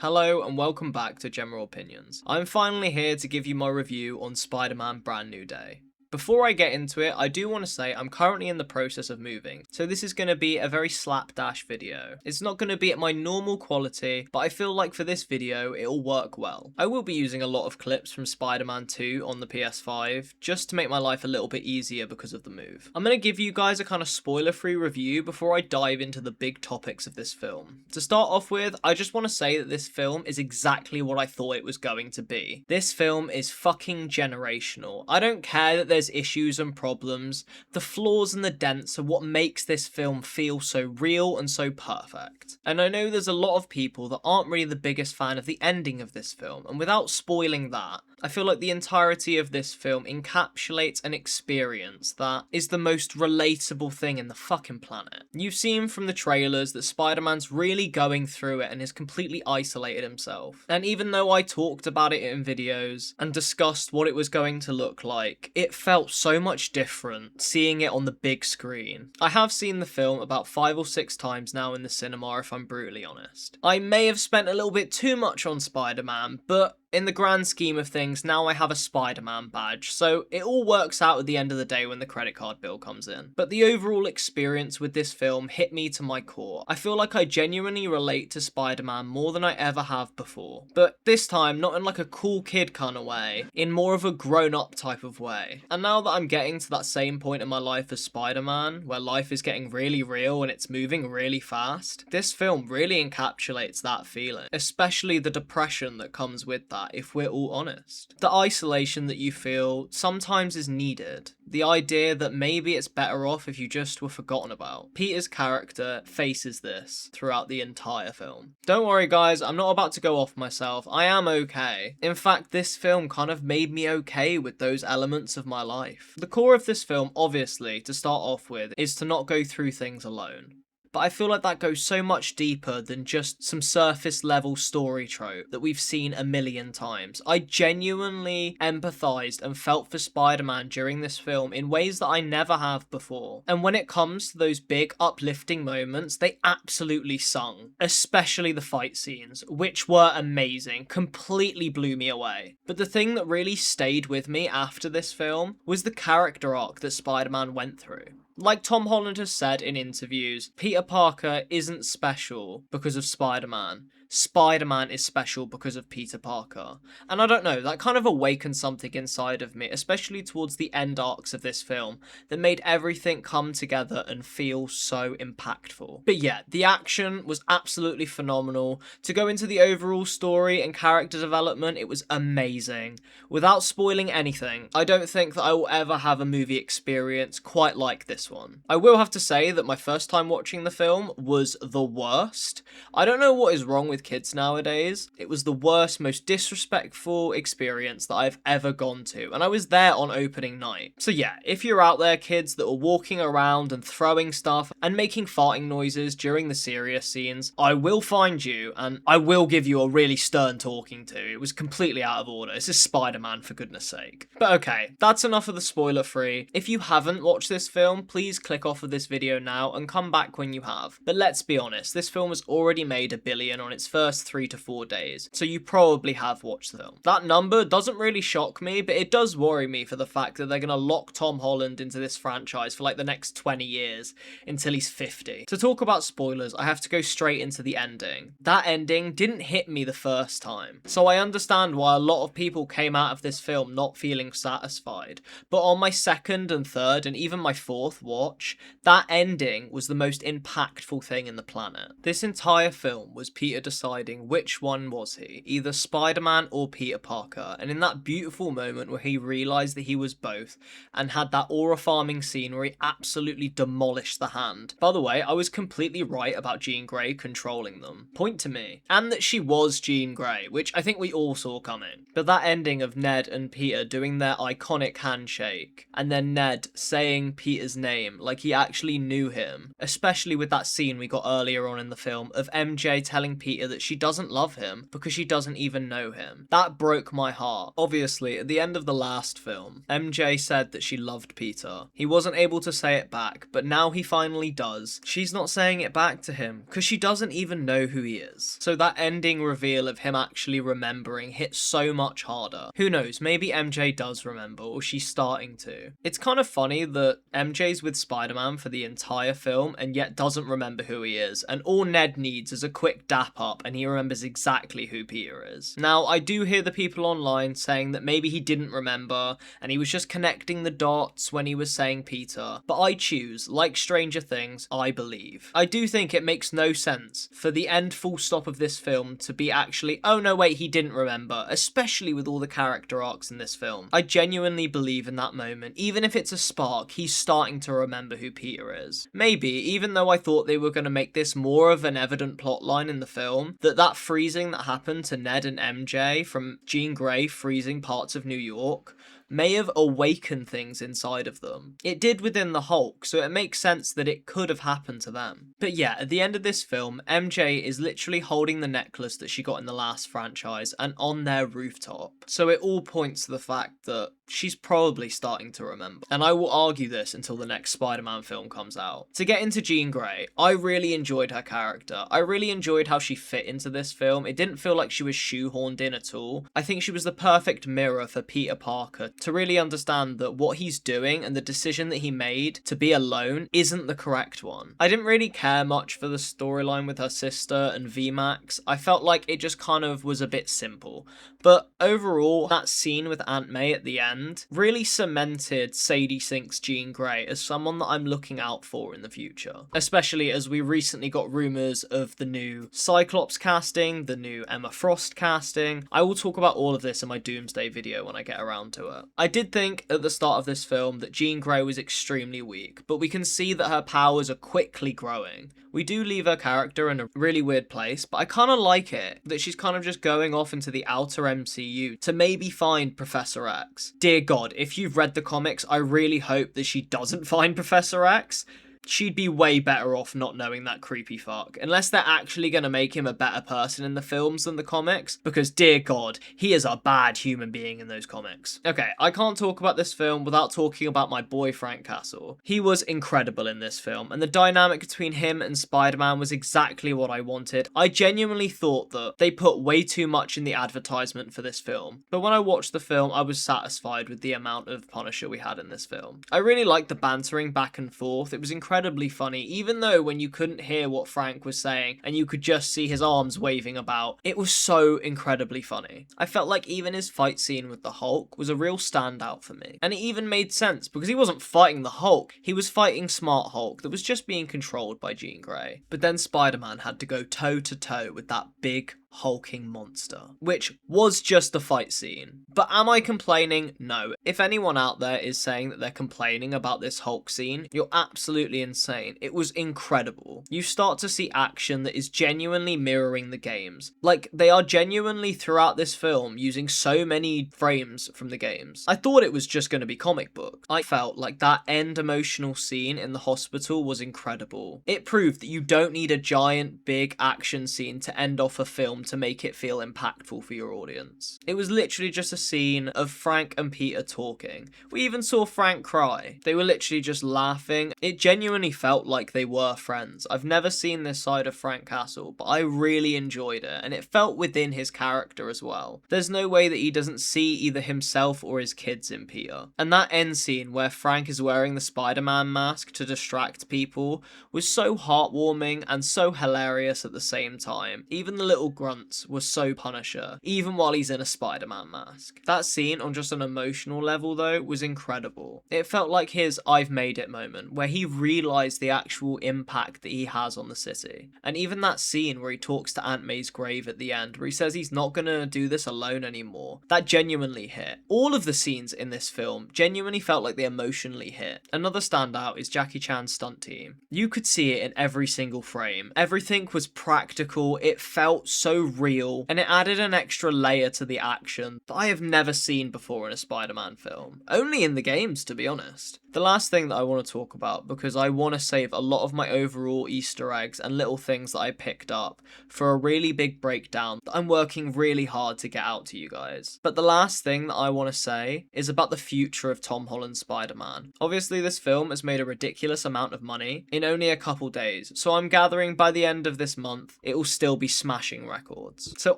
Hello and welcome back to General Opinions. I'm finally here to give you my review on Spider-Man Brand New Day. Before I get into it, I do want to say I'm currently in the process of moving, so this is going to be a very slapdash video. It's not going to be at my normal quality, but I feel like for this video, it'll work well. I will be using a lot of clips from Spider-Man 2 on the PS5, just to make my life a little bit easier because of the move. I'm going to give you guys a kind of spoiler-free review before I dive into the big topics of this film. To start off with, I just want to say that this film is exactly what I thought it was going to be. This film is fucking generational. I don't care that there's issues and problems. The flaws and the dents are what makes this film feel so real and so perfect. And I know there's a lot of people that aren't really the biggest fan of the ending of this film, and without spoiling that, I feel like the entirety of this film encapsulates an experience that is the most relatable thing in the fucking planet. You've seen from the trailers that Spider-Man's really going through it and has completely isolated himself. And even though I talked about it in videos and discussed what it was going to look like, it felt so much different seeing it on the big screen. I have seen the film about 5 or 6 times now in the cinema, if I'm brutally honest. I may have spent a little bit too much on Spider-Man, but in the grand scheme of things, now I have a Spider-Man badge, so it all works out at the end of the day when the credit card bill comes in. But the overall experience with this film hit me to my core. I feel like I genuinely relate to Spider-Man more than I ever have before. But this time, not in like a cool kid kind of way, in more of a grown-up type of way. And now that I'm getting to that same point in my life as Spider-Man, where life is getting really real and it's moving really fast, this film really encapsulates that feeling, especially the depression that comes with that, if we're all honest. The isolation that you feel sometimes is needed. The idea that maybe it's better off if you just were forgotten about. Peter's character faces this throughout the entire film. Don't worry guys, I'm not about to go off myself. I am okay. In fact, this film kind of made me okay with those elements of my life. The core of this film, obviously, to start off with, is to not go through things alone. But I feel like that goes so much deeper than just some surface level story trope that we've seen a million times. I genuinely empathised and felt for Spider-Man during this film in ways that I never have before. And when it comes to those big uplifting moments, they absolutely sung. Especially the fight scenes, which were amazing, completely blew me away. But the thing that really stayed with me after this film was the character arc that Spider-Man went through. Like Tom Holland has said in interviews, Peter Parker isn't special because of Spider-Man. Spider-Man is special because of Peter Parker. And I don't know, that kind of awakened something inside of me, especially towards the end arcs of this film, that made everything come together and feel so impactful. But yeah, the action was absolutely phenomenal. To go into the overall story and character development, it was amazing. Without spoiling anything, I don't think that I will ever have a movie experience quite like this one. I will have to say that my first time watching the film was the worst. I don't know what is wrong with kids nowadays. It was the worst, most disrespectful experience that I've ever gone to, and I was there on opening night. So yeah, if you're out there kids that are walking around and throwing stuff and making farting noises during the serious scenes, I will find you and I will give you a really stern talking to. It was completely out of order. This is Spider-Man, for goodness sake. But okay, that's enough of the spoiler free. If you haven't watched this film, please click off of this video now and come back when you have. But let's be honest, this film has already made $1 billion on its first 3 to 4 days, so you probably have watched the film. That number doesn't really shock me, but it does worry me for the fact that they're gonna lock Tom Holland into this franchise for like the next 20 years until he's 50. To talk about spoilers, I have to go straight into the ending. That ending didn't hit me the first time, so I understand why a lot of people came out of this film not feeling satisfied, but on my second and third and even my fourth watch, that ending was the most impactful thing in the planet. This entire film was Peter deciding which one was he, either Spider-Man or Peter Parker, and in that beautiful moment where he realised that he was both, and had that aura farming scene where he absolutely demolished the hand. By the way, I was completely right about Jean Grey controlling them. Point to me. And that she was Jean Grey, which I think we all saw coming. But that ending of Ned and Peter doing their iconic handshake, and then Ned saying Peter's name like he actually knew him, especially with that scene we got earlier on in the film of MJ telling Peter Peter that she doesn't love him because she doesn't even know him. That broke my heart. Obviously, at the end of the last film, MJ said that she loved Peter. He wasn't able to say it back, but now he finally does. She's not saying it back to him because she doesn't even know who he is. So that ending reveal of him actually remembering hits so much harder. Who knows, maybe MJ does remember, or she's starting to. It's kind of funny that MJ's with Spider-Man for the entire film and yet doesn't remember who he is, and all Ned needs is a quick dap up and he remembers exactly who Peter is. Now, I do hear the people online saying that maybe he didn't remember and he was just connecting the dots when he was saying Peter, but I choose, like Stranger Things, I believe. I do think it makes no sense for the end full stop of this film to be actually, oh no wait, he didn't remember, especially with all the character arcs in this film. I genuinely believe in that moment, even if it's a spark, he's starting to remember who Peter is. Maybe, even though I thought they were going to make this more of an evident plotline in the film, that freezing that happened to Ned and MJ from Jean Grey freezing parts of New York may have awakened things inside of them. It did within the Hulk, so it makes sense that it could have happened to them. But yeah, at the end of this film, MJ is literally holding the necklace that she got in the last franchise and on their rooftop. So it all points to the fact that she's probably starting to remember. And I will argue this until the next Spider-Man film comes out. To get into Jean Grey, I really enjoyed her character. I really enjoyed how she fit into this film. It didn't feel like she was shoehorned in at all. I think she was the perfect mirror for Peter Parker to really understand that what he's doing and the decision that he made to be alone isn't the correct one. I didn't really care much for the storyline with her sister and VMAX. I felt like it just kind of was a bit simple. But overall, that scene with Aunt May at the end really cemented Sadie Sink's Jean Grey as someone that I'm looking out for in the future. Especially as we recently got rumours of the new Cyclops casting, the new Emma Frost casting. I will talk about all of this in my Doomsday video when I get around to it. I did think at the start of this film that Jean Grey was extremely weak, but we can see that her powers are quickly growing. We do leave her character in a really weird place, but I kind of like it, that she's kind of just going off into the outer MCU to maybe find Professor X. Dear God, if you've read the comics, I really hope that she doesn't find Professor X. She'd be way better off not knowing that creepy fuck. Unless they're actually going to make him a better person in the films than the comics, because dear God, he is a bad human being in those comics. Okay, I can't talk about this film without talking about my boy Frank Castle. He was incredible in this film, and the dynamic between him and Spider-Man was exactly what I wanted. I genuinely thought that they put way too much in the advertisement for this film, but when I watched the film, I was satisfied with the amount of Punisher we had in this film. I really liked the bantering back and forth. It was incredibly funny, even though when you couldn't hear what Frank was saying and you could just see his arms waving about, it was so incredibly funny. I felt like even his fight scene with the Hulk was a real standout for me. And it even made sense because he wasn't fighting the Hulk, he was fighting Smart Hulk that was just being controlled by Jean Grey. But then Spider-Man had to go toe to toe with that big hulking monster, which was just a fight scene. But am I complaining? No. If anyone out there is saying that they're complaining about this Hulk scene, you're absolutely insane. It was incredible. You start to see action that is genuinely mirroring the games. Like, they are genuinely throughout this film using so many frames from the games. I thought it was just going to be comic books. I felt like that end emotional scene in the hospital was incredible. It proved that you don't need a giant big action scene to end off a film to make it feel impactful for your audience. It was literally just a scene of Frank and Peter talking. We even saw Frank cry. They were literally just laughing. It genuinely felt like they were friends. I've never seen this side of Frank Castle, but I really enjoyed it, and it felt within his character as well. There's no way that he doesn't see either himself or his kids in Peter. And that end scene where Frank is wearing the Spider-Man mask to distract people was so heartwarming and so hilarious at the same time. Even the little grunts were so Punisher, even while he's in a Spider-Man mask. That scene on just an emotional level though was incredible. It felt like his I've made it moment, where he realised the actual impact that he has on the city. And even that scene where he talks to Aunt May's grave at the end, where he says he's not gonna do this alone anymore, that genuinely hit. All of the scenes in this film genuinely felt like they emotionally hit. Another standout is Jackie Chan's stunt team. You could see it in every single frame. Everything was practical, it felt so real, and it added an extra layer to the action that I have never seen before in a Spider-Man film. Only in the games, to be honest. The last thing that I want to talk about, because I want to save a lot of my overall Easter eggs and little things that I picked up for a really big breakdown that I'm working really hard to get out to you guys. But the last thing that I want to say is about the future of Tom Holland's Spider-Man. Obviously, this film has made a ridiculous amount of money in only a couple days, so I'm gathering by the end of this month, it will still be smashing records. So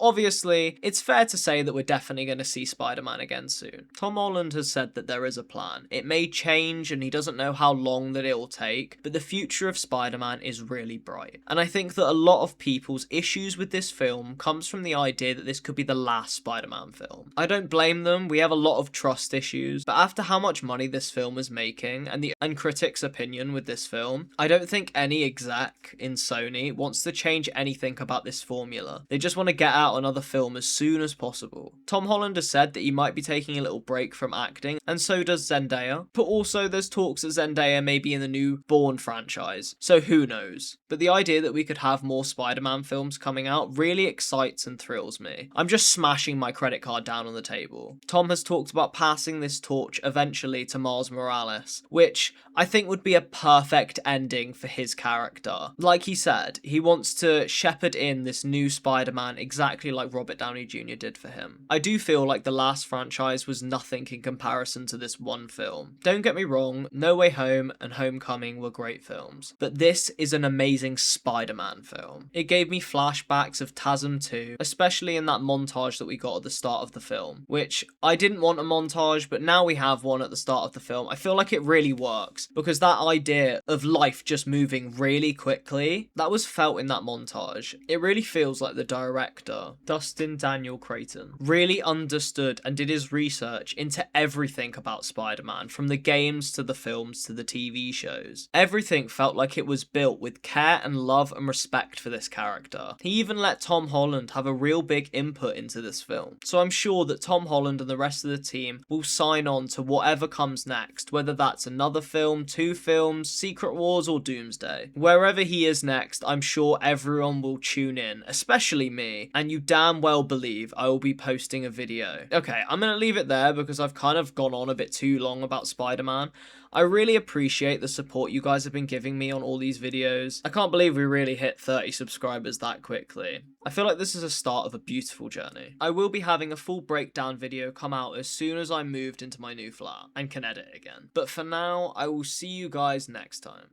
obviously, it's fair to say that we're definitely going to see Spider-Man again soon. Tom Holland has said that there is a plan. It may change and he doesn't know how long that it will take, but the future of Spider-Man is really bright. And I think that a lot of people's issues with this film comes from the idea that this could be the last Spider-Man film. I don't blame them, we have a lot of trust issues, but after how much money this film is making and critics' opinion with this film, I don't think any exec in Sony wants to change anything about this formula. They just want to get out another film as soon as possible. Tom Holland has said that he might be taking a little break from acting, and so does Zendaya, but also there's talks that Zendaya may be in the new Bourne franchise, so who knows. But the idea that we could have more Spider-Man films coming out really excites and thrills me. I'm just smashing my credit card down on the table. Tom has talked about passing this torch eventually to Miles Morales, which I think would be a perfect ending for his character. Like he said, he wants to shepherd in this new Spider-Man exactly like Robert Downey Jr. did for him. I do feel like the last franchise was nothing in comparison to this one film. Don't get me wrong, No Way Home and Homecoming were great films, but this is an amazing Spider-Man film. It gave me flashbacks of TASM 2, especially in that montage that we got at the start of the film, which I didn't want a montage, but now we have one at the start of the film. I feel like it really works, because that idea of life just moving really quickly, that was felt in that montage. It really feels like the director, Dustin Daniel Creighton, really understood and did his research into everything about Spider-Man, from the games to the films to the TV shows. Everything felt like it was built with care and love and respect for this character. He even let Tom Holland have a real big input into this film. So I'm sure that Tom Holland and the rest of the team will sign on to whatever comes next, whether that's another film, 2 films, Secret Wars or Doomsday. Wherever he is next, I'm sure everyone will tune in, especially me, and you damn well believe I will be posting a video. Okay, I'm gonna leave it there because I've kind of gone on a bit too long about Spider-Man. I really appreciate the support you guys have been giving me on all these videos. I can't believe we really hit 30 subscribers that quickly. I feel like this is a start of a beautiful journey. I will be having a full breakdown video come out as soon as I moved into my new flat and can edit again. But for now, I will see you guys next time.